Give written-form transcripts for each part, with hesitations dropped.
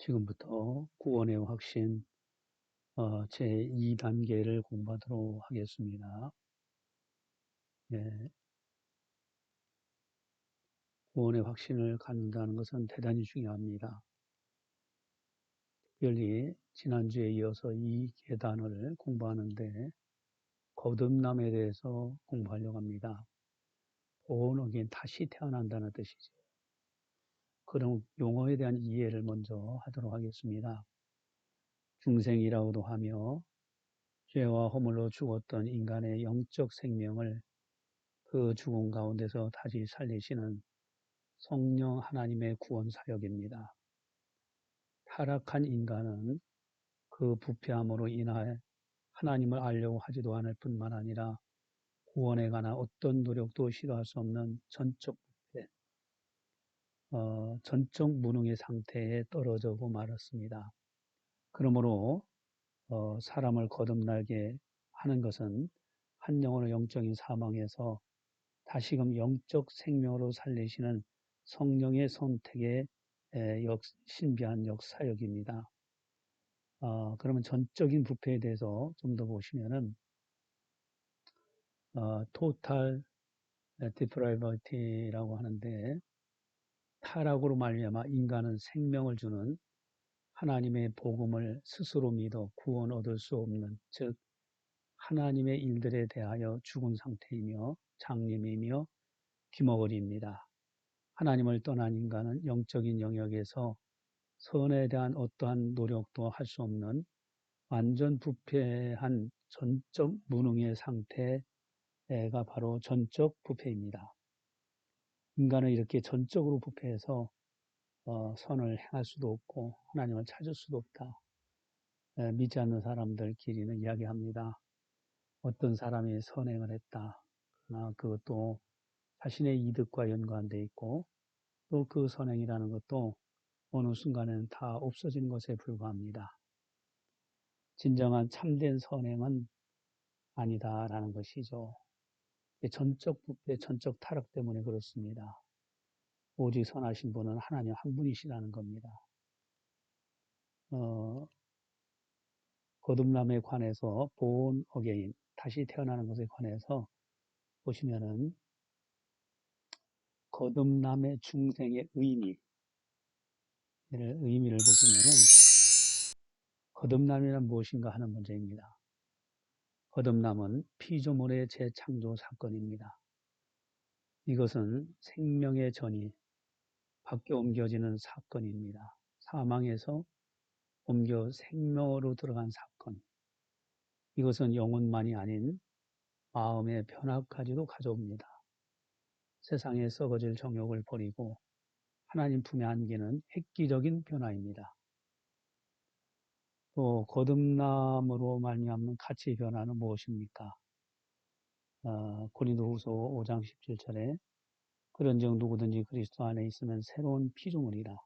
지금부터 구원의 확신 제2단계를 공부하도록 하겠습니다. 네, 구원의 확신을 갖는다는 것은 대단히 중요합니다. 특별히 지난주에 이어서 이 계단을 공부하는데 거듭남에 대해서 공부하려고 합니다. born again, 다시 태어난다는 뜻이죠. 그럼 용어에 대한 이해를 먼저 하도록 하겠습니다. 중생이라고도 하며 죄와 허물로 죽었던 인간의 영적 생명을 그 죽음 가운데서 다시 살리시는 성령 하나님의 구원 사역입니다. 타락한 인간은 그 부패함으로 인하여 하나님을 알려고 하지도 않을 뿐만 아니라 구원에 관한 어떤 노력도 시도할 수 없는 전적 부패, 전적 무능의 상태에 떨어져고 말았습니다. 그러므로 사람을 거듭나게 하는 것은 한 영혼을 영적인 사망에서 다시금 영적 생명으로 살리시는 성령의 선택의 신비한 역사역입니다. 그러면 전적인 부패에 대해서 좀 더 보시면은 total depravity라고 하는데 타락으로 말미암아 인간은 생명을 주는 하나님의 복음을 스스로 믿어 구원 얻을 수 없는, 즉 하나님의 일들에 대하여 죽은 상태이며 장님이며 귀머거리입니다. 하나님을 떠난 인간은 영적인 영역에서 선에 대한 어떠한 노력도 할 수 없는 완전 부패한 전적 무능의 상태가 바로 전적 부패입니다. 인간은 이렇게 전적으로 부패해서 선을 행할 수도 없고 하나님을 찾을 수도 없다. 믿지 않는 사람들끼리는 이야기합니다. 어떤 사람이 선행을 했다. 그러나 그것도 자신의 이득과 연관되어 있고 또 그 선행이라는 것도 어느 순간에는 다 없어지는 것에 불과합니다. 진정한 참된 선행은 아니다라는 것이죠. 전적 부패, 전적 타락 때문에 그렇습니다. 오직 선하신 분은 하나님 한 분이시라는 겁니다. 거듭남에 관해서 born again, 다시 태어나는 것에 관해서 보시면은 거듭남의 중생의 의미를 보시면은 거듭남이란 무엇인가 하는 문제입니다. 거듭남은 피조물의 재창조 사건입니다. 이것은 생명의 전이 바뀌어 옮겨지는 사건입니다. 사망에서 옮겨 생명으로 들어간 사건. 이것은 영혼만이 아닌 마음의 변화까지도 가져옵니다. 세상에 썩어질 정욕을 버리고 하나님 품에 안기는 획기적인 변화입니다. 또 거듭남으로 말미암는 가치 변화는 무엇입니까? 고린도후서 5장 17절에 그런즉 누구든지 그리스도 안에 있으면 새로운 피조물이라.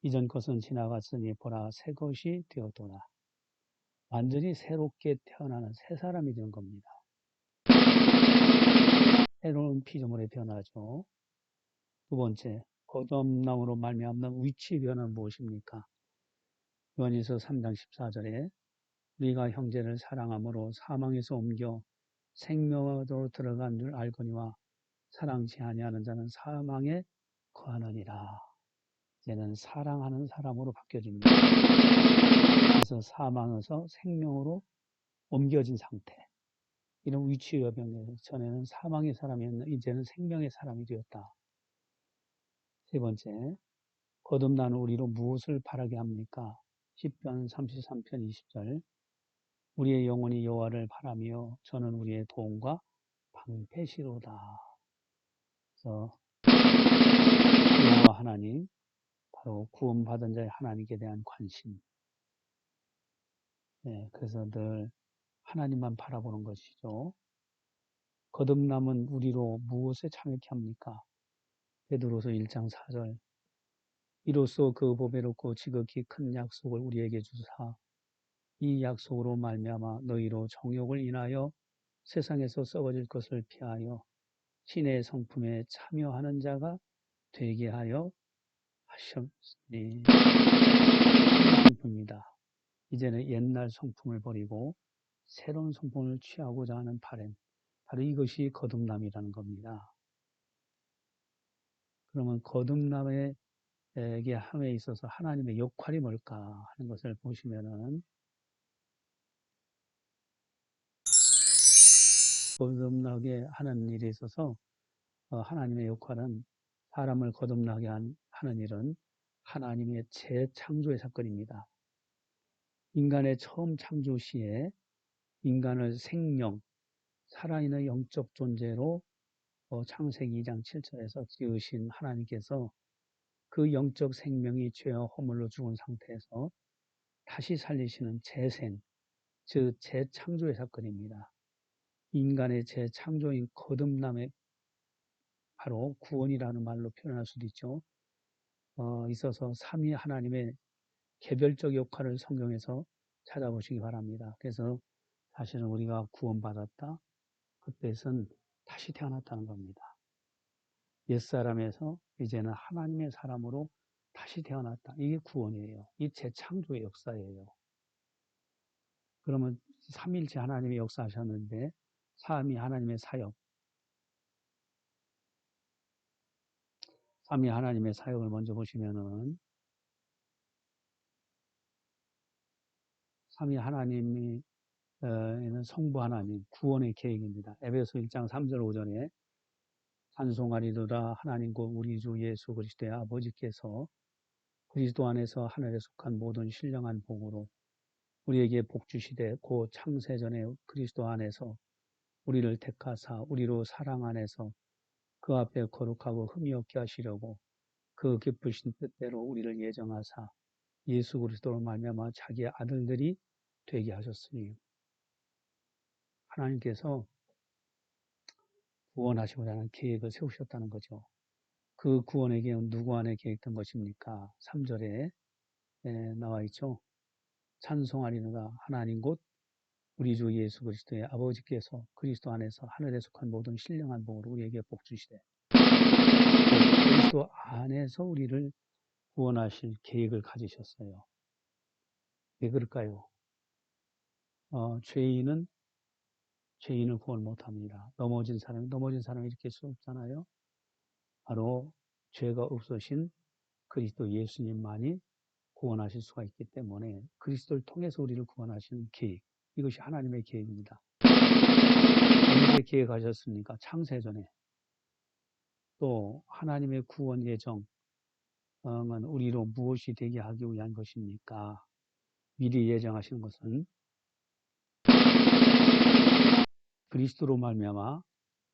이전 것은 지나갔으니 보라 새 것이 되었도다. 완전히 새롭게 태어나는 새 사람이 된 겁니다. 새로운 피조물의 변화죠. 두 번째, 거듭남으로 말미암는 위치 변화는 무엇입니까? 요한일서 3장 14절에 우리가 형제를 사랑함으로 사망에서 옮겨 생명으로 들어간 줄 알거니와 사랑치 아니하는 자는 사망에 거하느니라. 이제는 사랑하는 사람으로 바뀌어집니다. 그래서 사망에서 생명으로 옮겨진 상태. 이런 위치와 변화에서 전에는 사망의 사람이었는데 이제는 생명의 사람이 되었다. 세 번째, 거듭난 우리로 무엇을 바라게 합니까? 시편 33편 20절 우리의 영혼이 여호와를 바라며 저는 우리의 도움과 방패시로다. 그래서 여호와 하나님, 바로 구원받은 자의 하나님께 대한 관심. 그래서 늘 하나님만 바라보는 것이죠. 거듭남은 우리로 무엇에 참여케 합니까? 베드로서 1장 4절 이로써 그 보배롭고 지극히 큰 약속을 우리에게 주사 이 약속으로 말미암아 너희로 정욕을 인하여 세상에서 썩어질 것을 피하여 신의 성품에 참여하는 자가 되게 하려 하셨으니 성품입니다. 이제는 옛날 성품을 버리고 새로운 성품을 취하고자 하는 바람, 바로 이것이 거듭남이라는 겁니다. 그러면 거듭남에게 함에 있어서 하나님의 역할이 뭘까 하는 것을 보시면은 거듭나게 하는 일에 있어서 하나님의 역할은 사람을 거듭나게 하는 일은 하나님의 재창조의 사건입니다. 인간의 처음 창조 시에 인간을 생명, 살아있는 영적 존재로 창세기 2장 7절에서 지으신 하나님께서 그 영적 생명이 죄와 허물로 죽은 상태에서 다시 살리시는 재생, 즉 재창조의 사건입니다. 인간의 재창조인 거듭남에 바로 구원이라는 말로 표현할 수도 있죠. 있어서 삼위 하나님의 개별적 역할을 성경에서 찾아보시기 바랍니다. 그래서 사실은 우리가 구원받았다. 그것은 다시 태어났다는 겁니다. 옛사람에서 이제는 하나님의 사람으로 다시 태어났다. 이게 구원이에요. 이 재창조의 역사예요. 그러면 삼일체 하나님이 역사하셨는데 삼위 하나님의 사역, 삼위 하나님의 사역을 먼저 보시면은 삼위 하나님이 는 성부 하나님 구원의 계획입니다. 에베소 1장 3절 5절에 찬송하리로다 하나님 곧 우리 주 예수 그리스도의 아버지께서 그리스도 안에서 하늘에 속한 모든 신령한 복으로 우리에게 복 주시되 곧 창세전에 그리스도 안에서 우리를 택하사 우리로 사랑 안에서 그 앞에 거룩하고 흠이 없게 하시려고 그 기쁘신 뜻대로 우리를 예정하사 예수 그리스도로 말미암아 자기의 아들들이 되게 하셨으니 하나님께서 구원하시고자 하는 계획을 세우셨다는 거죠. 그 구원의 계획은 누구 안에 계획된 것입니까? 3절에 나와 있죠. 찬송하리로다 하나님 곧 우리 주 예수 그리스도의 아버지께서 그리스도 안에서 하늘에 속한 모든 신령한 복으로 우리에게 복 주시되 그리스도 안에서 우리를 구원하실 계획을 가지셨어요. 왜 그럴까요? 죄인을 구원 못합니다. 넘어진 사람이 이렇게 수 없잖아요. 바로 죄가 없으신 그리스도 예수님만이 구원하실 수가 있기 때문에 그리스도를 통해서 우리를 구원하시는 계획, 이것이 하나님의 계획입니다. 언제 계획하셨습니까? 창세전에. 또 하나님의 구원 예정은 우리로 무엇이 되게 하기 위한 것입니까? 미리 예정하시는 것은 그리스도로 말미암아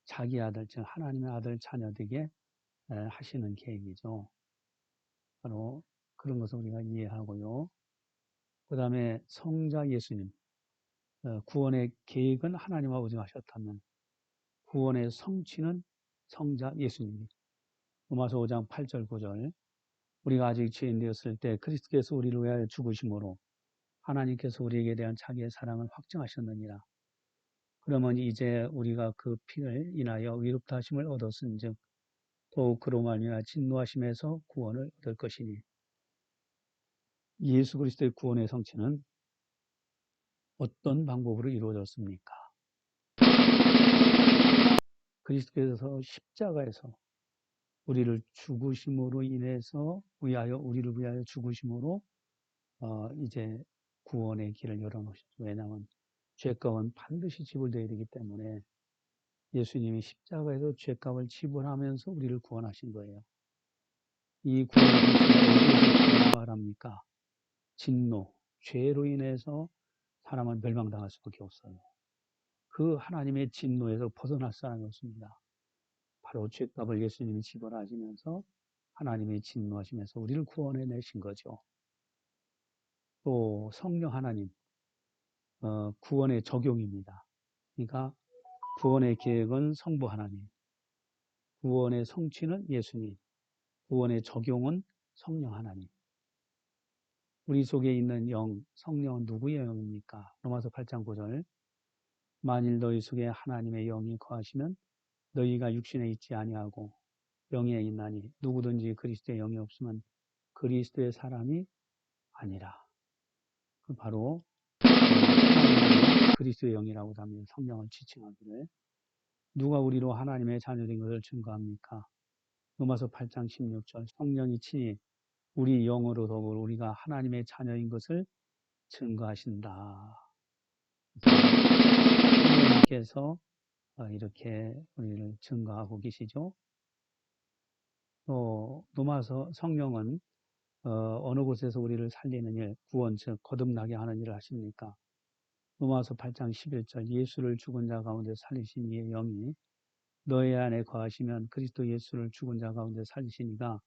자기 아들, 즉 하나님의 아들 자녀되게 하시는 계획이죠. 바로 그런 것을 우리가 이해하고요. 그 다음에 성자 예수님, 구원의 계획은 하나님 아버지가 하셨다면 구원의 성취는 성자 예수님입니다. 로마서 5장 8절 9절 우리가 아직 죄인 되었을 때 그리스도께서 우리를 위하여 죽으심으로 하나님께서 우리에게 대한 자기의 사랑을 확증하셨느니라. 그러면 이제 우리가 그 피를 인하여 위롭다 하심을 얻었은즉 더욱 그로 말미암아 진노하심에서 구원을 얻을 것이니 예수 그리스도의 구원의 성취는 어떤 방법으로 이루어졌습니까? 그리스도께서 십자가에서 우리를 죽으심으로 인해서 우리를 위하여 죽으심으로 이제 구원의 길을 열어놓으셨죠. 왜냐하면 죄값은 반드시 지불되어야 되기 때문에 예수님이 십자가에서 죄값을 지불하면서 우리를 구원하신 거예요. 이 구원의 성취가 어디에서 말합니까? 진노, 죄로 인해서 사람은 멸망당할 수밖에 없어요. 그 하나님의 진노에서 벗어날 사람이 없습니다. 바로 죄값을 예수님이 지불하시면서 하나님의 진노하시면서 우리를 구원해 내신 거죠. 또 성령 하나님, 구원의 적용입니다. 그러니까 구원의 계획은 성부 하나님, 구원의 성취는 예수님, 구원의 적용은 성령 하나님. 우리 속에 있는 영, 성령은 누구의 영입니까? 로마서 8장 9절 만일 너희 속에 하나님의 영이 거하시면 너희가 육신에 있지 아니하고 영에 있나니 누구든지 그리스도의 영이 없으면 그리스도의 사람이 아니라. 그 바로 하나님의 그리스도의 영이라고 하면 성령을 지칭하기를 누가 우리로 하나님의 자녀된 것을 증거합니까? 로마서 8장 16절 성령이 친히 우리 영으로 더불어 우리가 하나님의 자녀인 것을 증거하신다. 하나님께서 이렇게 우리를 증거하고 계시죠. 또 로마서 성령은 어느 곳에서 우리를 살리는 일, 구원 즉 거듭나게 하는 일을 하십니까? 로마서 8장 11절 예수를 죽은 자 가운데 살리신 이의 영이 너희 안에 거하시면 그리스도 예수를 죽은 자 가운데 살리시니가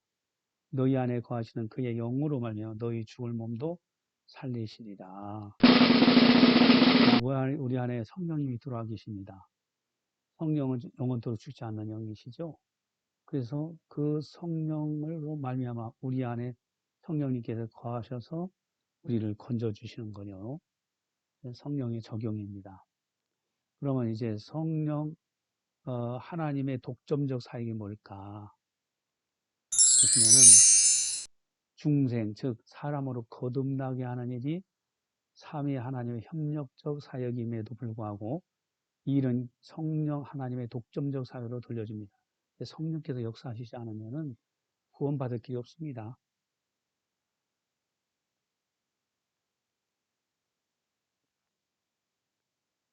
너희 안에 거하시는 그의 영으로 말미암아 너희 죽을 몸도 살리시리라. 우리 안에 성령님이 들어와 계십니다. 성령은 영원토록 죽지 않는 영이시죠. 그래서 그 성령으로 말미암아 우리 안에 성령님께서 거하셔서 우리를 건져주시는 거요. 성령의 적용입니다. 그러면 이제 성령 하나님의 독점적 사역이 뭘까? 그러면은 중생 즉 사람으로 거듭나게 하는 일이 삼위 하나님의 협력적 사역임에도 불구하고 이 일은 성령 하나님의 독점적 사역으로 돌려집니다. 성령께서 역사하시지 않으면은 구원받을 길이 없습니다.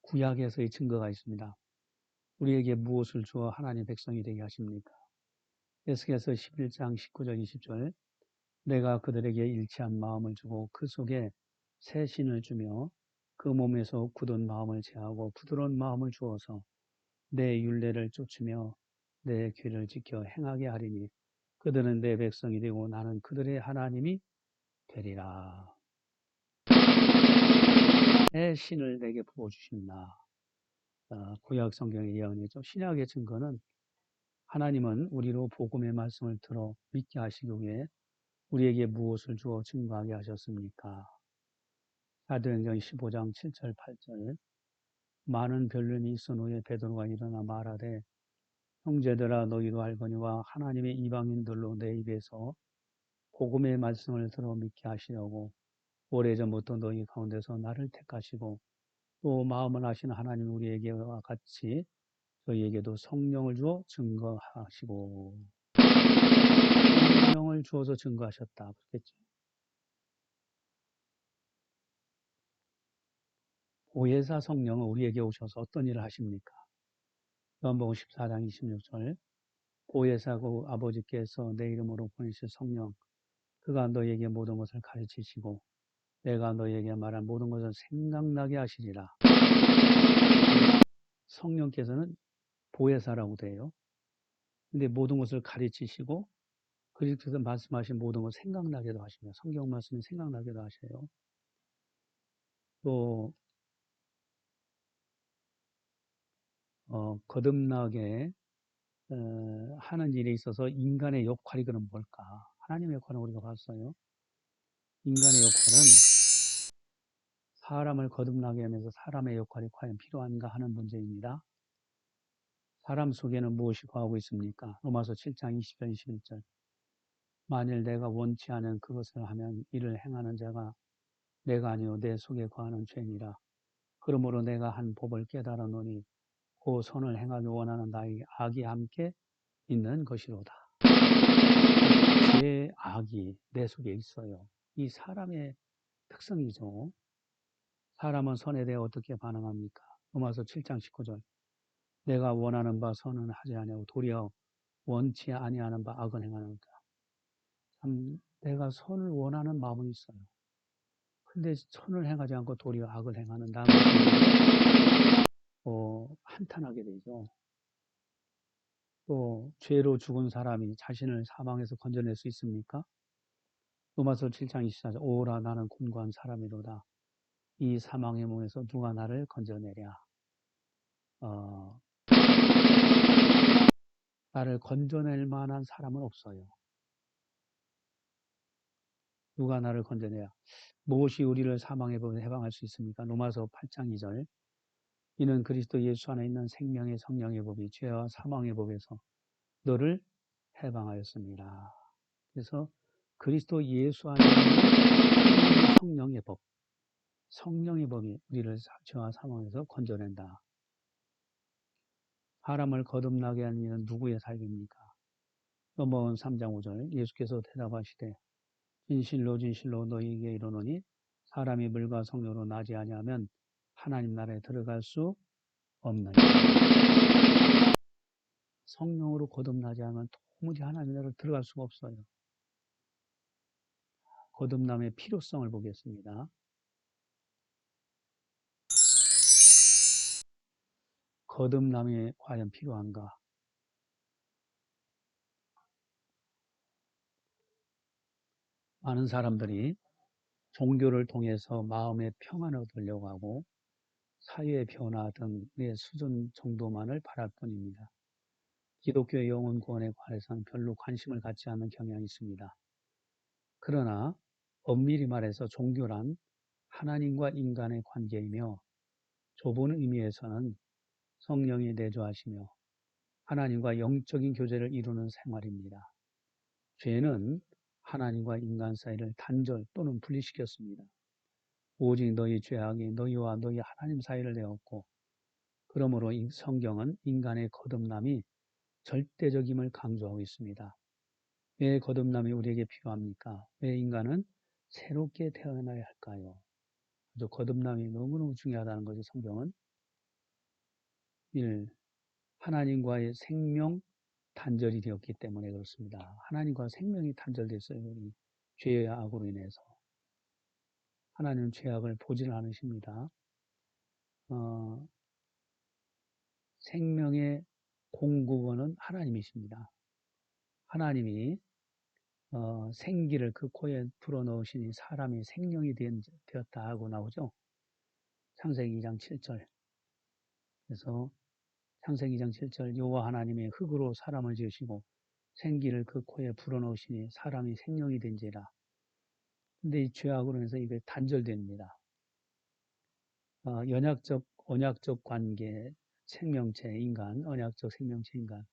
구약에서의 증거가 있습니다. 우리에게 무엇을 주어 하나님의 백성이 되게 하십니까? 에스겔서 11장 19절 20절 내가 그들에게 일치한 마음을 주고 그 속에 새 신을 주며 그 몸에서 굳은 마음을 제하고 부드러운 마음을 주어서 내 율례를 쫓으며 내 귀를 지켜 행하게 하리니 그들은 내 백성이 되고 나는 그들의 하나님이 되리라. 새 신을 내게 부어주신다. 구약 성경의 예언이죠. 신약의 증거는 하나님은 우리로 복음의 말씀을 들어 믿게 하시기 위해 우리에게 무엇을 주어 증거하게 하셨습니까? 사도행전 15장 7절 8절 많은 변론이 있은 후에 베드로가 일어나 말하되 형제들아 너희도 알거니와 하나님의 이방인들로 내 입에서 복음의 말씀을 들어 믿게 하시려고 오래전부터 너희 가운데서 나를 택하시고 또 마음을 아시는 하나님 우리에게와 같이 저희에게도 성령을 주어 증거하시고 성령을 주어서 증거하셨다. 그렇겠죠. 보혜사 성령은 우리에게 오셔서 어떤 일을 하십니까? 요한복음 14장 26절 보혜사고 아버지께서 내 이름으로 보내실 성령 그가 너희에게 모든 것을 가르치시고 내가 너희에게 말한 모든 것을 생각나게 하시리라. 성령께서는 보혜사라고 돼요. 근데 모든 것을 가르치시고 그리스도께서 말씀하신 모든 것을 생각나게도 하시며 성경 말씀이 생각나게도 하셔요. 또 거듭나게 하는 일에 있어서 인간의 역할이 그럼 뭘까? 하나님의 역할은 우리가 봤어요. 인간의 역할은 사람을 거듭나게 하면서 사람의 역할이 과연 필요한가 하는 문제입니다. 사람 속에는 무엇이 거하고 있습니까? 로마서 7장 20절 21절 만일 내가 원치 않은 그것을 하면 이를 행하는 자가 내가 아니요 내 속에 거하는 죄니라. 그러므로 내가 한 법을 깨달았노니 그 선을 행하기 원하는 나에게 악이 함께 있는 것이로다. 죄의 악이 내 속에 있어요. 이 사람의 특성이죠. 사람은 선에 대해 어떻게 반응합니까? 로마서 7장 19절 내가 원하는 바 선은 하지 아니하고 도리어 원치 아니하는 바 악은 행하는다. 참 내가 선을 원하는 마음은 있어요. 근데 선을 행하지 않고 도리어 악을 행하는 나는 한탄하게 되죠. 또 죄로 죽은 사람이 자신을 사망에서 건져낼 수 있습니까? 로마서 7장 24절 오라 나는 곤고한 사람이로다. 이 사망의 몸에서 누가 나를 건져내랴. 나를 건져낼 만한 사람은 없어요. 누가 나를 건져내야 무엇이 우리를 사망의 법에서 해방할 수 있습니까? 로마서 8장 2절 이는 그리스도 예수 안에 있는 생명의 성령의 법이 죄와 사망의 법에서 너를 해방하였습니다. 그래서 그리스도 예수 안에 있는 성령의 법이 우리를 죄와 사망에서 건져낸다. 사람을 거듭나게 하는 이는 누구의 삶입니까? 요한복음 3장 5절 예수께서 대답하시되 진실로 진실로 너희에게 이르노니 사람이 물과 성령으로 나지 아니하면 하나님 나라에 들어갈 수 없느니라. 성령으로 거듭나지 않으면 도무지 하나님 나라에 들어갈 수가 없어요. 거듭남의 필요성을 보겠습니다. 거듭남이 과연 필요한가? 많은 사람들이 종교를 통해서 마음의 평안을 얻으려고 하고 사회의 변화 등의 수준 정도만을 바랄 뿐입니다. 기독교의 영혼 구원에 관해서는 별로 관심을 갖지 않는 경향이 있습니다. 그러나 엄밀히 말해서 종교란 하나님과 인간의 관계이며 좁은 의미에서는 성령이 내주하시며 하나님과 영적인 교제를 이루는 생활입니다. 죄는 하나님과 인간 사이를 단절 또는 분리시켰습니다. 오직 너희 죄악이 너희와 너희 하나님 사이를 내었고 그러므로 이 성경은 인간의 거듭남이 절대적임을 강조하고 있습니다. 왜 거듭남이 우리에게 필요합니까? 왜 인간은 새롭게 태어나야 할까요? 아주 거듭남이 너무너무 중요하다는 것이 성경은 1. 하나님과의 생명 단절이 되었기 때문에 그렇습니다. 하나님과 생명이 단절됐어요. 우리 죄의 악으로 인해서. 하나님은 죄악을 보지를 않으십니다. 생명의 공급원은 하나님이십니다. 하나님이 생기를 그 코에 불어넣으시니 사람이 생명이 되었다 하고 나오죠. 창세기 2장 7절. 그래서 창세기 2장 7절 여호와 하나님이 흙으로 사람을 지으시고 생기를 그 코에 불어넣으시니 사람이 생명이 된지라. 근데 이 죄악으로 해서 이게 단절됩니다. 언약적 관계, 생명체, 인간, 언약적 생명체, 인간.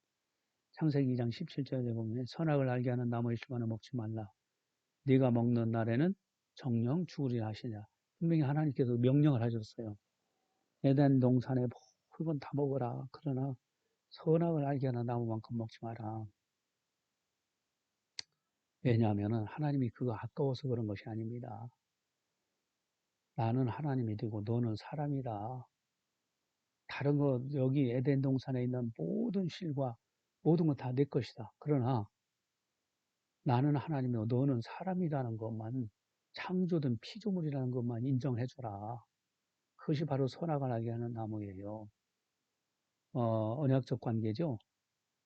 창세기 2장 17절에 보면 선악을 알게 하는 나무의 실과는 먹지 말라. 네가 먹는 날에는 정령 죽으리라 하시냐. 분명히 하나님께서 명령을 하셨어요. 에덴 동산에 흙은 다 먹어라. 그러나 선악을 알게 하는 나무만큼 먹지 마라. 왜냐하면 하나님이 그거 아까워서 그런 것이 아닙니다. 나는 하나님이 되고 너는 사람이다. 다른 것 여기 에덴 동산에 있는 모든 실과 모든 건 다 내 것이다. 그러나 나는 하나님이고 너는 사람이라는 것만 창조된 피조물이라는 것만 인정해 주라. 그것이 바로 선악을 알게 하는 나무예요. 언약적 관계죠.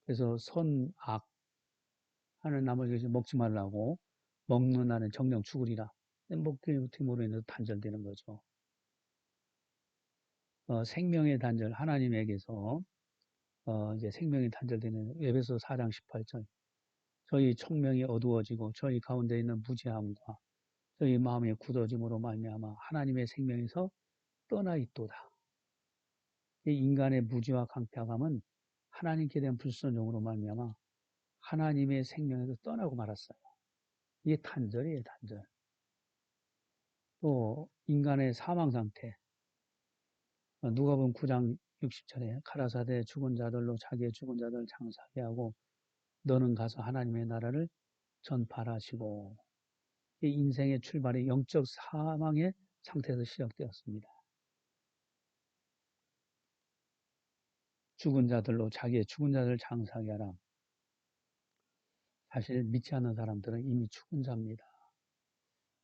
그래서 선악 하는 나무를 먹지 말라고 먹는 나는 정령 죽으리라. 먹김으로 인해서 단절되는 거죠. 생명의 단절 하나님에게서 이제 생명이 단절되는 에베소 4장 18절. 저희 총명이 어두워지고 저희 가운데 있는 무지함과 저희 마음의 굳어짐으로 말미암아 하나님의 생명에서 떠나 있도다. 이 인간의 무지와 강팍함은 하나님께 대한 불순종으로 말미암아 하나님의 생명에서 떠나고 말았어요. 이게 단절이에요, 단절. 또 인간의 사망 상태. 누가복음 9장 60절에 가라사대 죽은 자들로 자기의 죽은 자들 장사하게 하고 너는 가서 하나님의 나라를 전파하시고 이 인생의 출발이 영적 사망의 상태에서 시작되었습니다. 죽은 자들로 자기의 죽은 자들 장사하게 하라. 사실 믿지 않는 사람들은 이미 죽은 자입니다.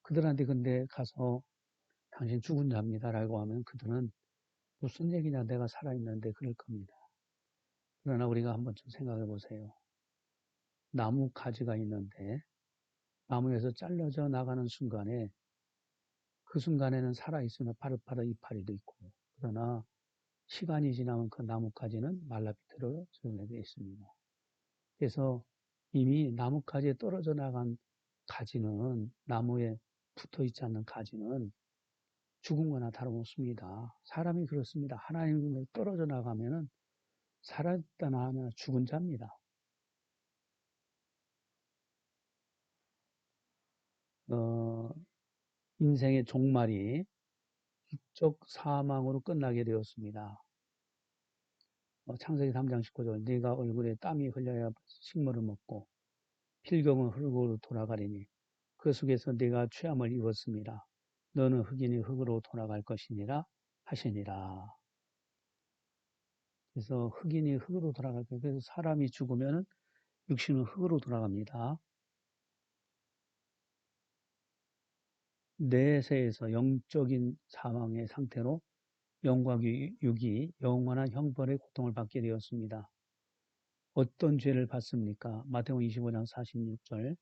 그들한테 근데 가서 당신 죽은 자입니다라고 하면 그들은 무슨 얘기냐 내가 살아있는데 그럴 겁니다. 그러나 우리가 한번 좀 생각해 보세요. 나무 가지가 있는데 나무에서 잘라져 나가는 순간에 그 순간에는 살아있으면 파릇파릇 이파리도 있고 그러나 시간이 지나면 그 나뭇가지는 말라비틀어 되어 있습니다. 그래서 이미 나뭇가지에 떨어져 나간 가지는 나무에 붙어 있지 않는 가지는 죽은 거나 다름없습니다. 사람이 그렇습니다. 하나님을 떨어져 나가면은 살았다나 하면 죽은 자입니다. 어, 인생의 종말이 적 사망으로 끝나게 되었습니다. 창세기 3장 19절 네가 얼굴에 땀이 흘려야 식물을 먹고 필경은 흙으로 돌아가리니 그 속에서 네가 죄함을 입었습니다. 너는 흙이니 흙으로 돌아갈 것이니라 하시니라. 그래서 흙이니 흙으로 돌아갈 거예요. 그래서 사람이 죽으면 육신은 흙으로 돌아갑니다. 내세에서 영적인 사망의 상태로 영과 육이 영원한 형벌의 고통을 받게 되었습니다. 어떤 죄를 받습니까? 마태복음 25장 46절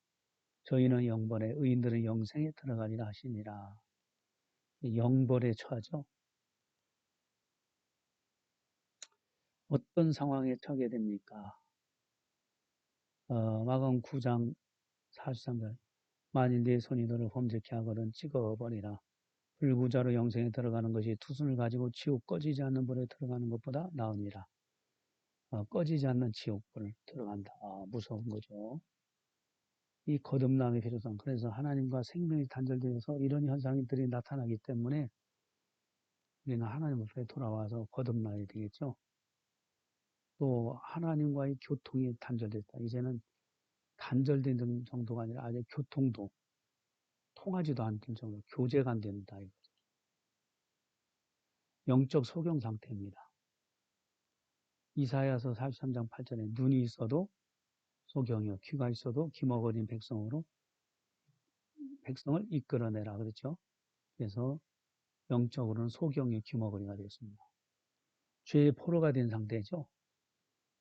저희는 영벌에 의인들은 영생에 들어가리라 하시니라. 영벌에 처하죠. 어떤 상황에 처하게 됩니까? 마가복음 9장 43절 만일 네 손이 너를 범죄케 하거든 찍어버리라. 불구자로 영생에 들어가는 것이 두 손을 가지고 지옥 꺼지지 않는 불에 들어가는 것보다 나으니라. 꺼지지 않는 지옥불 들어간다. 무서운 거죠. 이 거듭남의 필요성. 그래서 하나님과 생명이 단절되어서 이런 현상들이 나타나기 때문에 우리는 하나님 앞에 돌아와서 거듭나야 되겠죠. 또 하나님과의 교통이 단절됐다. 이제는 단절된 정도가 아니라 아직 교통도 통하지도 않는 정도, 교제가 안 된다. 영적 소경 상태입니다. 이사야서 43장 8절에 눈이 있어도 소경이요 귀가 있어도 기먹어진 백성을 이끌어내라 그랬죠. 그래서 영적으로는 소경이 귀머거리가 되었습니다. 죄의 포로가 된 상태죠.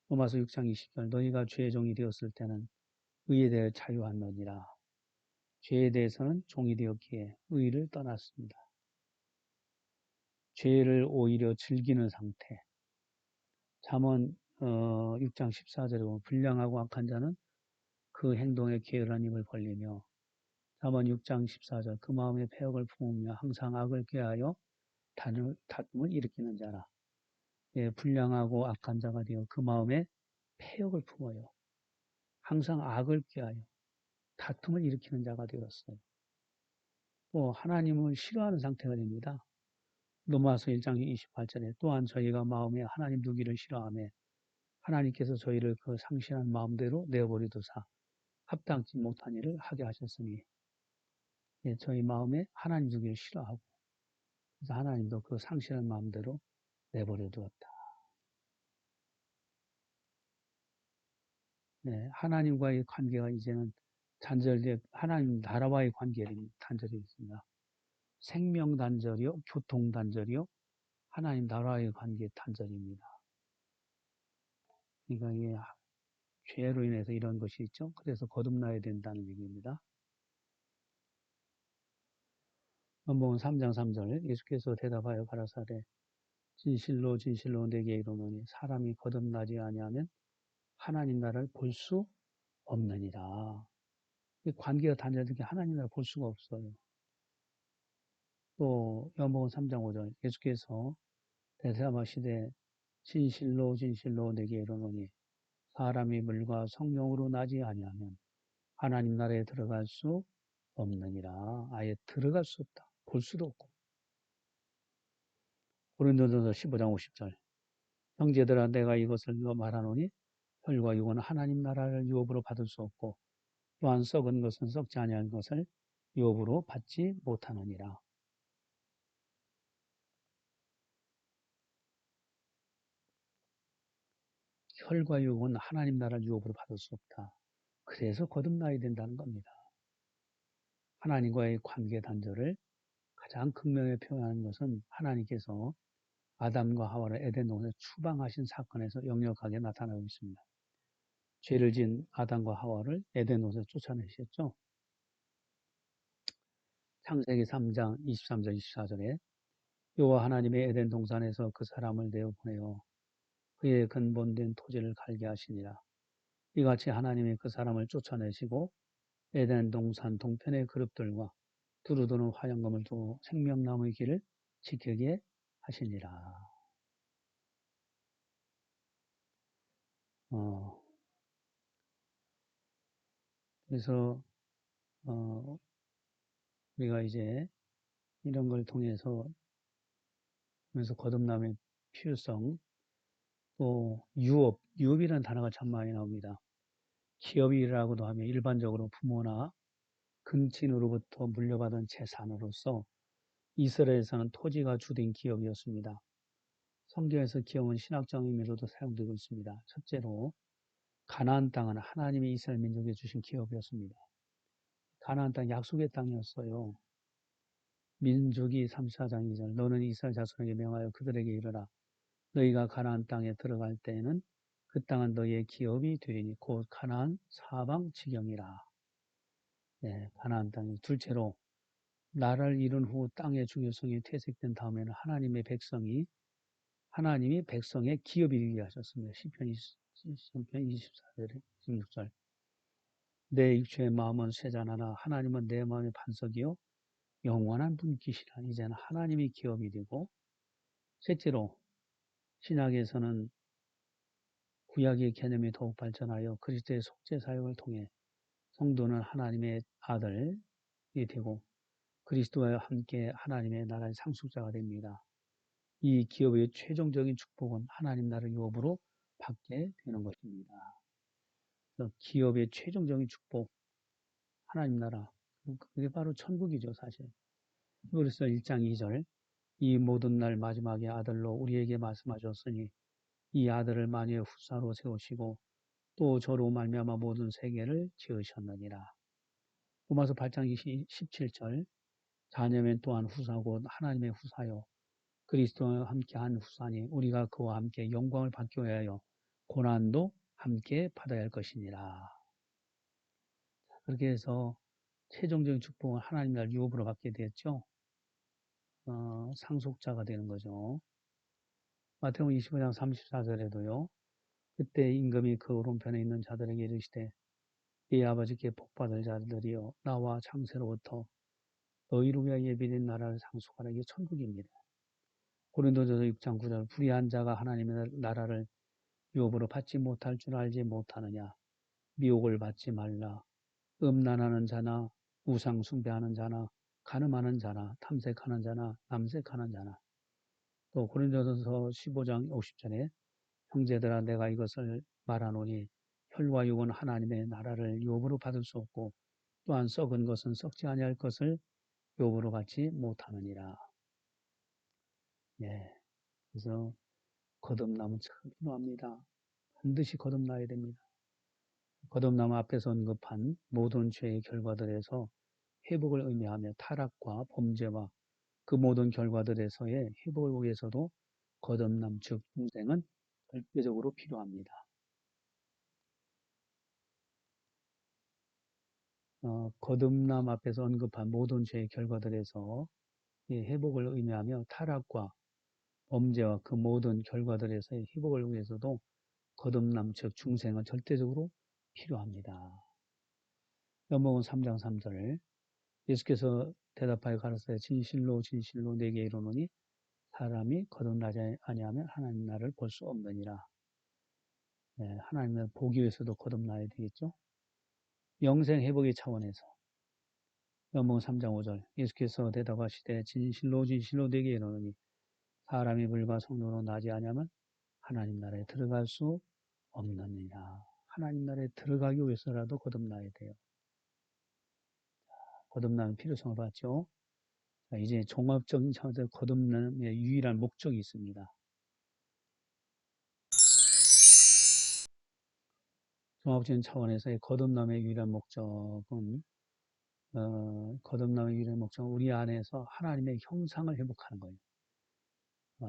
로마서 6장 20절 너희가 죄의 종이 되었을 때는 의에 대해 자유하느니라. 죄에 대해서는 종이 되었기에 의를 떠났습니다. 죄를 오히려 즐기는 상태. 잠언 6장 14절에 보면 불량하고 악한 자는 그 행동에 게으른 입을 벌리며 잠언 6장 14절 그 마음에 패역을 품으며 항상 악을 꾀하여 다툼을 일으키는 자라. 예, 불량하고 악한 자가 되어 그 마음에 패역을 품어요. 항상 악을 꾀하여 다툼을 일으키는 자가 되었어요. 또 하나님을 싫어하는 상태가 됩니다. 로마서 1장 28절에 또한 저희가 마음에 하나님 두기를 싫어하며 하나님께서 저희를 그 상실한 마음대로 내어버리도사 합당치 못한 일을 하게 하셨으니 예, 저희 마음에 하나님 두기를 싫어하고 그래서 하나님도 그 상실한 마음대로 내버려 두었다. 네, 하나님과의 관계가 이제는 하나님 나라와의 관계를 단절되어 있습니다. 생명 단절이요, 교통 단절이요, 하나님 나라와의 관계 단절입니다. 그러니까 이게 죄로 인해서 이런 것이 있죠. 그래서 거듭나야 된다는 얘기입니다. 요한복음 3장 3절 예수께서 대답하여 가라사대 진실로 진실로 내게 이르노니 사람이 거듭나지 아니하면 하나님 나라를 볼 수 없느니라. 관계가 단절된 게 하나님 나라를 볼 수가 없어요. 또 요한복음 3장 5절 예수께서 대사마시되 진실로 진실로 내게 이르노니 사람이 물과 성령으로 나지 아니하면 하나님 나라에 들어갈 수 없느니라. 아예 들어갈 수 없다. 볼 수도 없고. 고린도전서 15장 50절 형제들아 내가 이것을 말하노니 혈과 육은 하나님 나라를 유업으로 받을 수 없고 또한 썩은 것은 썩지 아니할 것을 유업으로 받지 못하느니라. 혈과 육은 하나님 나라를 유업으로 받을 수 없다. 그래서 거듭나야 된다는 겁니다. 하나님과의 관계 단절을 가장 극명하게 표현하는 것은 하나님께서 아담과 하와를 에덴 동산에 추방하신 사건에서 역력하게 나타나고 있습니다. 죄를 지은 아담과 하와를 에덴 동산에 쫓아내셨죠. 창세기 3장 23절 24절에 여호와 하나님의 에덴 동산에서 그 사람을 내어 보내어 그의 근본된 토지를 갈게 하시니라. 이같이 하나님이 그 사람을 쫓아내시고 에덴 동산 동편의 그룹들과 두루두루 화영검을 두고 생명나무의 길을 지키게 하시니라. 그래서 우리가 이제 이런 걸 통해서 거듭남의 필요성, 또 유업이라는 단어가 참 많이 나옵니다. 기업이라고도 하면 일반적으로 부모나 근친으로부터 물려받은 재산으로서 이스라엘에서는 토지가 주된 기업이었습니다. 성경에서 기업은 신학적 의미로도 사용되고 있습니다. 첫째로 가나안 땅은 하나님이 이스라엘 민족에 주신 기업이었습니다. 가나안 땅 약속의 땅이었어요. 민수기 34장 2절 너는 이스라엘 자손에게 명하여 그들에게 이르라 너희가 가나안 땅에 들어갈 때에는 그 땅은 너희의 기업이 되리니 곧 가나안 사방 지경이라. 네, 가나안 땅이 둘째로 나라를 이룬 후 땅의 중요성이 퇴색된 다음에는 하나님이 백성의 기업이 되게 하셨습니다. 시편 24절에 16절 내 육체의 마음은 쇠잔하나 하나님은 내 마음의 반석이요 영원한 분깃이라. 이제는 하나님이 기업이 되고, 셋째로 신약에서는 구약의 개념이 더욱 발전하여 그리스도의 속죄 사역을 통해 성도는 하나님의 아들이 되고 그리스도와 함께 하나님의 나라의 상속자가 됩니다. 이 기업의 최종적인 축복은 하나님 나라 유업으로 받게 되는 것입니다. 기업의 최종적인 축복, 하나님 나라, 그게 바로 천국이죠, 사실. 히브리서 1장 2절 이 모든 날 마지막에 아들로 우리에게 말씀하셨으니 이 아들을 만유의 후사로 세우시고 또 저로 말미암아 모든 세계를 지으셨느니라. 로마서 8장 17절 자녀면 또한 후사 곧 하나님의 후사요 그리스도와 함께한 후사니 우리가 그와 함께 영광을 받기 위하여 고난도 함께 받아야 할 것이니라. 그렇게 해서 최종적인 축복은 하나님 날 유업으로 받게 되었죠. 상속자가 되는 거죠. 마태복음 25장 34절에도요. 그때 임금이 그 오른편에 있는 자들에게 이르시되 네 아버지께 복받을 자들이여 나와 창세로부터 너희를 위하여 예비된 나라를 상속하라. 이게 천국입니다. 고린도전서 6장 9절 불의한 자가 하나님의 나라를 유업으로 받지 못할 줄 알지 못하느냐. 미혹을 받지 말라. 음란하는 자나 우상 숭배하는 자나 간음하는 자나 탐색하는 자나 남색하는 자나 또 고린도전서 15장 50절에 형제들아 내가 이것을 말하노니 혈과 육은 하나님의 나라를 유업으로 받을 수 없고 또한 썩은 것은 썩지 아니할 것을 유업으로 받지 못하느니라. 예. 그래서 거듭남은 참 필요합니다. 반드시 거듭나야 됩니다. 거듭남 앞에서 언급한 모든 죄의 결과들에서 회복을 의미하며 타락과 범죄와 그 모든 결과들에서의 회복을 위해서도 거듭남 즉 중생은 절대적으로 필요합니다. 거듭남 앞에서 언급한 모든 죄의 결과들에서 회복을 의미하며 타락과 범죄와 그 모든 결과들에서의 회복을 위해서도 거듭남 즉 중생은 절대적으로 필요합니다. 요한복음 3장 3절 예수께서 대답하여 가라사대 진실로 진실로 내게 이르노니 사람이 거듭나지 아니하면 하나님 나라를 볼 수 없느니라. 네, 하나님 나라를 보기 위해서도 거듭나야 되겠죠. 영생 회복의 차원에서 요한복음 3장 5절 예수께서 대답하시되 진실로 진실로 내게 이르노니 사람이 물과 성령으로 나지 아니하면 하나님 나라에 들어갈 수 없느니라. 하나님 나라에 들어가기 위해서라도 거듭나야 돼요. 거듭나는 필요성을 봤죠. 자, 이제 종합적인 차원에서 거듭남의 유일한 목적이 있습니다. 종합적인 차원에서의 거듭남의 유일한 목적은 거듭남의 유일한 목적은 우리 안에서 하나님의 형상을 회복하는 거예요.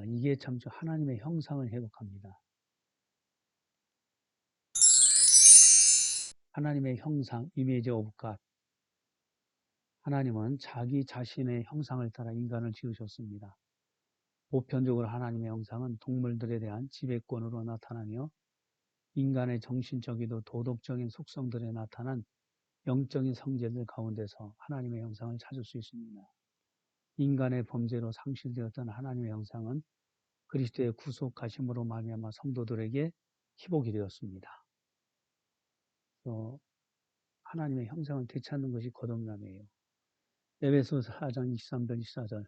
이게 참 하나님의 형상을 회복합니다. 하나님의 형상, 이미지 오브 갓. 하나님은 자기 자신의 형상을 따라 인간을 지으셨습니다. 보편적으로 하나님의 형상은 동물들에 대한 지배권으로 나타나며 인간의 정신적이고 도덕적인 속성들에 나타난 영적인 성질들 가운데서 하나님의 형상을 찾을 수 있습니다. 인간의 범죄로 상실되었던 하나님의 형상은 그리스도의 구속하심으로 말미암아 성도들에게 회복이 되었습니다. 하나님의 형상을 되찾는 것이 거듭남이에요. 에베소 4장 23절 24절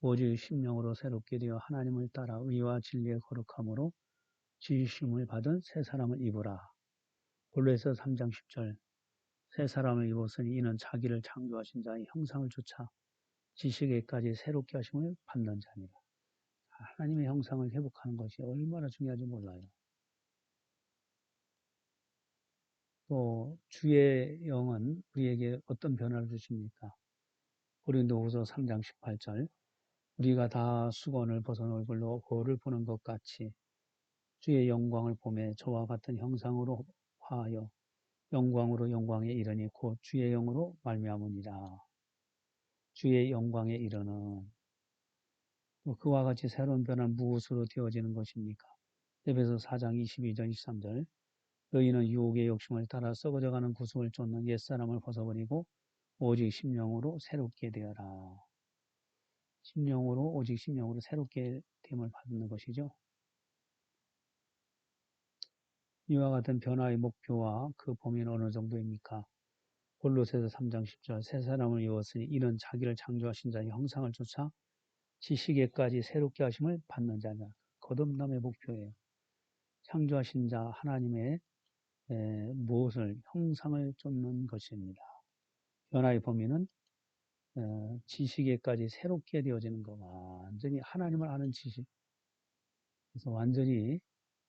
오직 심령으로 새롭게 되어 하나님을 따라 의와 진리의 거룩함으로 지으심을 받은 새 사람을 입으라. 골로새서 3장 10절 새 사람을 입었으니 이는 자기를 창조하신 자의 형상을 좇아 지식에까지 새롭게 하심을 받는 자니라. 하나님의 형상을 회복하는 것이 얼마나 중요한지 몰라요. 또 주의 영은 우리에게 어떤 변화를 주십니까? 고린도후서 3장 18절 우리가 다 수건을 벗은 얼굴로 거울을 보는 것 같이 주의 영광을 보매 저와 같은 형상으로 화하여 영광으로 영광에 이르니 곧 주의 영으로 말미암으니라. 주의 영광에 이르는 또 그와 같이 새로운 변화는 무엇으로 되어지는 것입니까? 에베소 4장 22절 23절 너희는 유혹의 욕심을 따라 썩어져가는 구속을 쫓는 옛사람을 벗어버리고 오직 심령으로 새롭게 되어라. 오직 심령으로 새롭게 됨을 받는 것이죠. 이와 같은 변화의 목표와 그 범위는 어느 정도입니까? 골로새서 3장 10절 새 사람을 입었으니 이는 자기를 창조하신 자의 형상을 쫓아 지식에까지 새롭게 하심을 받는 자냐. 거듭남의 목표예요. 창조하신 자 하나님의 무엇을 형상을 쫓는 것입니다. 변화의 범위는 지식에까지 새롭게 되어지는 거 완전히 하나님을 아는 지식 그래서 완전히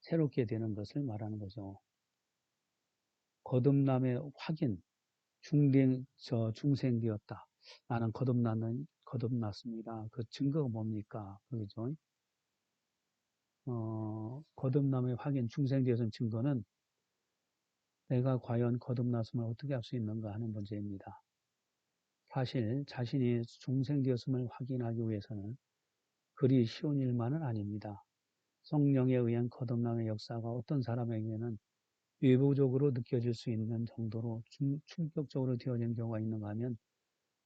새롭게 되는 것을 말하는 거죠. 거듭남의 확인 중생되었다. 나는 거듭났습니다. 그 증거가 뭡니까? 그죠? 거듭남의 확인, 중생되어진 증거는 내가 과연 거듭났음을 어떻게 할 수 있는가 하는 문제입니다. 사실 자신이 중생되었음을 확인하기 위해서는 그리 쉬운 일만은 아닙니다. 성령에 의한 거듭남의 역사가 어떤 사람에게는 외부적으로 느껴질 수 있는 정도로 충격적으로 되어진 경우가 있는가 하면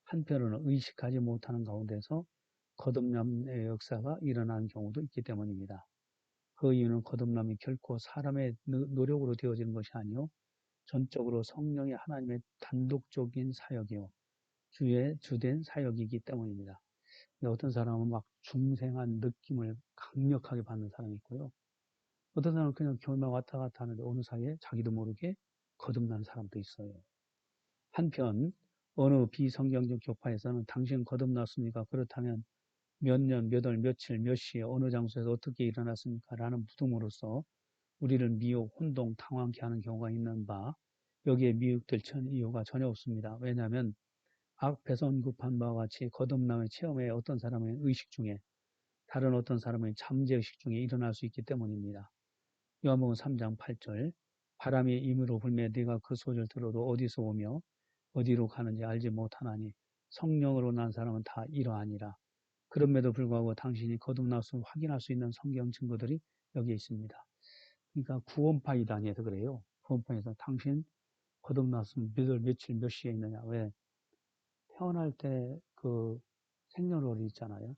한편으로는 의식하지 못하는 가운데서 거듭남의 역사가 일어나는 경우도 있기 때문입니다. 그 이유는 거듭남이 결코 사람의 노력으로 되어지는 것이 아니요 전적으로 성령의 하나님의 단독적인 사역이요 주의 주된 사역이기 때문입니다. 어떤 사람은 막 중생한 느낌을 강력하게 받는 사람이 있고요. 어떤 사람은 그냥 교회만 왔다 갔다 하는데 어느 사이에 자기도 모르게 거듭나는 사람도 있어요. 한편 어느 비성경적 교파에서는 당신 거듭났습니까? 그렇다면 몇 년, 몇 월, 며칠, 몇 시에 어느 장소에서 어떻게 일어났습니까? 라는 부dum으로써 우리를 미혹, 혼동, 당황케 하는 경우가 있는 바 여기에 미혹될 이유가 전혀 없습니다. 왜냐하면 앞에서 언급한 바와 같이 거듭남의 체험에 어떤 사람의 의식 중에 다른 어떤 사람의 잠재의식 중에 일어날 수 있기 때문입니다. 요한복음 3장 8절 바람이 임으로 불매 네가 그 소리를 들어도 어디서 오며 어디로 가는지 알지 못하나니 성령으로 난 사람은 다 이러하니라. 그럼에도 불구하고 당신이 거듭났음을 확인할 수 있는 성경 증거들이 여기에 있습니다. 그러니까 구원파 이단에서 그래요. 구원파에서 당신 거듭났으면 몇 월, 며칠, 몇 시에 있느냐. 왜? 태어날 때 그 생년월일 있잖아요.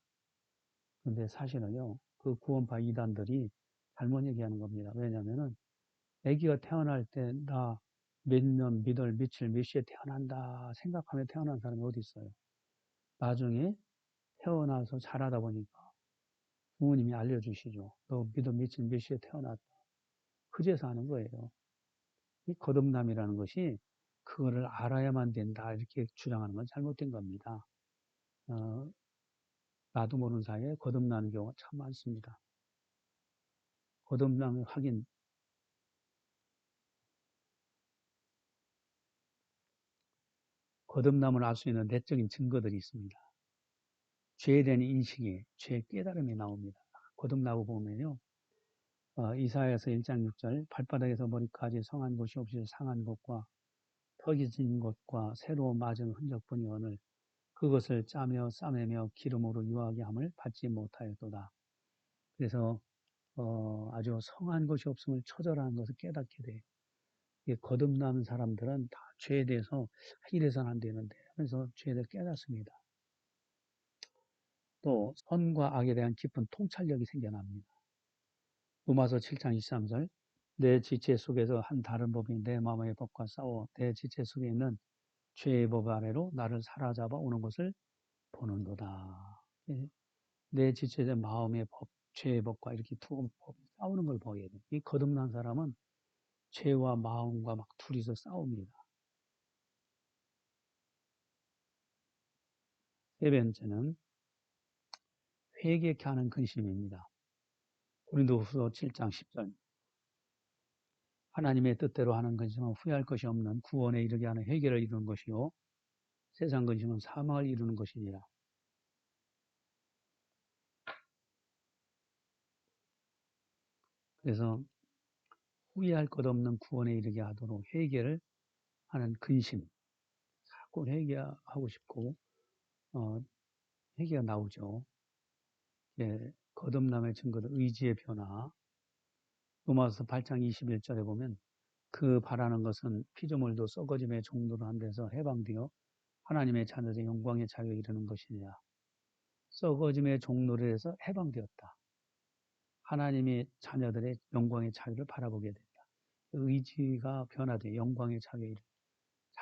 근데 사실은요, 그 구원파 이단들이 잘못 얘기하는 겁니다. 왜냐면은, 아기가 태어날 때, 나 몇 년, 몇 월, 며칠, 몇 시에 태어난다 생각하며 태어난 사람이 어디 있어요? 나중에 태어나서 자라다 보니까 부모님이 알려주시죠. 너 몇 월, 며칠, 몇 시에 태어났다. 그제서 하는 거예요. 이 거듭남이라는 것이 그거를 알아야만 된다. 이렇게 주장하는 건 잘못된 겁니다. 어, 나도 모르는 사이에 거듭나는 경우가 참 많습니다. 거듭남의 확인, 거듭남을 알 수 있는 내적인 증거들이 있습니다. 죄에 대한 인식이, 죄의 깨달음이 나옵니다. 거듭나고 보면요. 이사야서 1장 6절 발바닥에서 머리까지 성한 곳이 없이 상한 곳과 턱이 진 곳과 새로 맞은 흔적뿐이오늘 그것을 짜며 싸매며 기름으로 유하게 함을 받지 못하였도다. 그래서 아주 성한 것이 없음을 처절한 것을 깨닫게 돼요. 거듭나는 사람들은 다 죄에 대해서 이래서는 안 되는데 그래서 죄에 대해 깨닫습니다. 또 선과 악에 대한 깊은 통찰력이 생겨납니다. 로마서 7장 23절 내 지체 속에서 한 다른 법이 내 마음의 법과 싸워 내 지체 속에 있는 죄의 법 아래로 나를 사로잡아 오는 것을 보는도다. 예, 내 지체된 마음의 법, 죄의 법과 이렇게 두 법이 싸우는 걸 보게 돼. 이 거듭난 사람은 죄와 마음과 막 둘이서 싸웁니다. 세 번째는 회개케 하는 근심입니다. 고린도후서 7장 10절. 하나님의 뜻대로 하는 근심은 후회할 것이 없는 구원에 이르게 하는 회개를 이루는 것이요 세상 근심은 사망을 이루는 것이니라. 그래서 후회할 것 없는 구원에 이르게 하도록 회개를 하는 근심. 자꾸 회개하고 싶고 회개가 나오죠. 예, 거듭남의 증거도 의지의 변화. 로마서 8장 21절에 보면 그 바라는 것은 피조물도 썩어짐의 종로로 한 데서 해방되어 하나님의 자녀의 영광의 자유에 이르는 것이니라. 썩어짐의 종로로 해서 해방되었다. 하나님의 자녀들의 영광의 자유를 바라보게 된다. 의지가 변화돼 영광의 자유의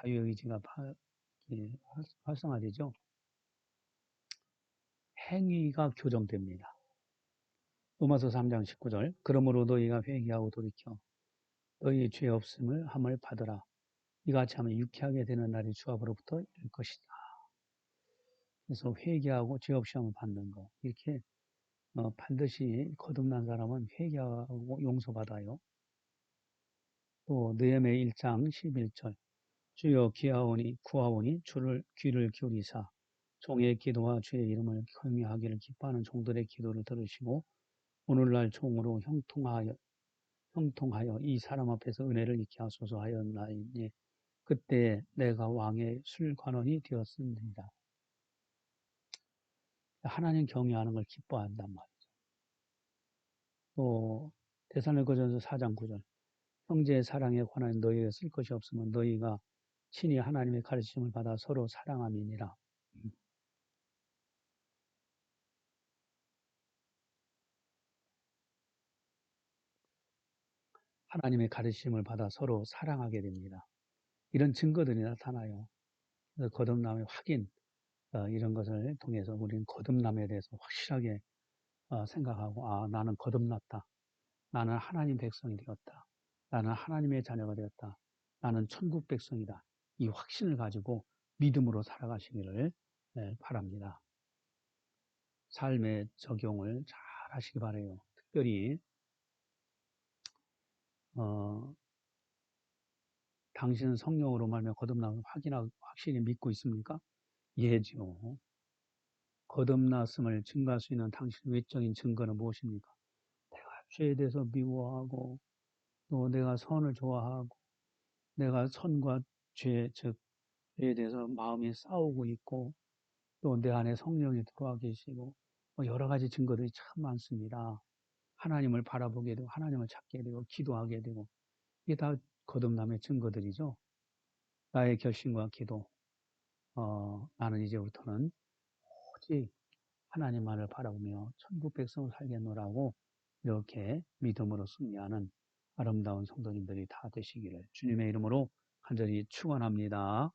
의지가 활성화되죠. 행위가 교정됩니다. 로마서 3장 19절. 그러므로 너희가 회개하고 돌이켜 너희의 죄 없음을 함을 받으라. 이같이 하면 유쾌하게 되는 날이 주 앞으로부터 이를 것이다. 그래서 회개하고 죄 없이 함을 받는 거. 이렇게 반드시 거듭난 사람은 회개하고 용서받아요. 또 느헤미야 1장 11절. 주여 구하오니 주를 귀를 기울이사 종의 기도와 주의 이름을 경외하기를 기뻐하는 종들의 기도를 들으시고 오늘날 종으로 형통하여 이 사람 앞에서 은혜를 잊게 하소서 하였나이니 그때 내가 왕의 술관원이 되었습니다. 하나님 경외하는 걸 기뻐한단 말이죠. 또 데살로니가전서 4장 9절. 형제의 사랑에 관한 너희에게 쓸 것이 없으면 너희가 친히 하나님의 가르침을 받아 서로 사랑함이니라. 하나님의 가르침을 받아 서로 사랑하게 됩니다. 이런 증거들이 나타나요. 그래서 거듭남의 확인, 이런 것을 통해서 우리는 거듭남에 대해서 확실하게 생각하고, 나는 거듭났다. 나는 하나님 백성이 되었다. 나는 하나님의 자녀가 되었다. 나는 천국 백성이다. 이 확신을 가지고 믿음으로 살아가시기를 바랍니다. 삶의 적용을 잘 하시기 바라요. 특별히 당신은 성령으로 말하며 거듭남을 확실히 믿고 있습니까? 예죠. 거듭났음을 증거할 수 있는 당신의 외적인 증거는 무엇입니까? 내가 죄에 대해서 미워하고 또 내가 선을 좋아하고 내가 선과 죄, 즉 죄에 대해서 마음이 싸우고 있고 또 내 안에 성령이 들어와 계시고 여러 가지 증거들이 참 많습니다. 하나님을 바라보게 되고 하나님을 찾게 되고 기도하게 되고 이게 다 거듭남의 증거들이죠. 나의 결심과 기도, 나는 이제부터는 오직 하나님만을 바라보며 천국 백성을 살겠노라고 이렇게 믿음으로 승리하는 아름다운 성도님들이 다 되시기를 주님의 이름으로 간절히 축원합니다.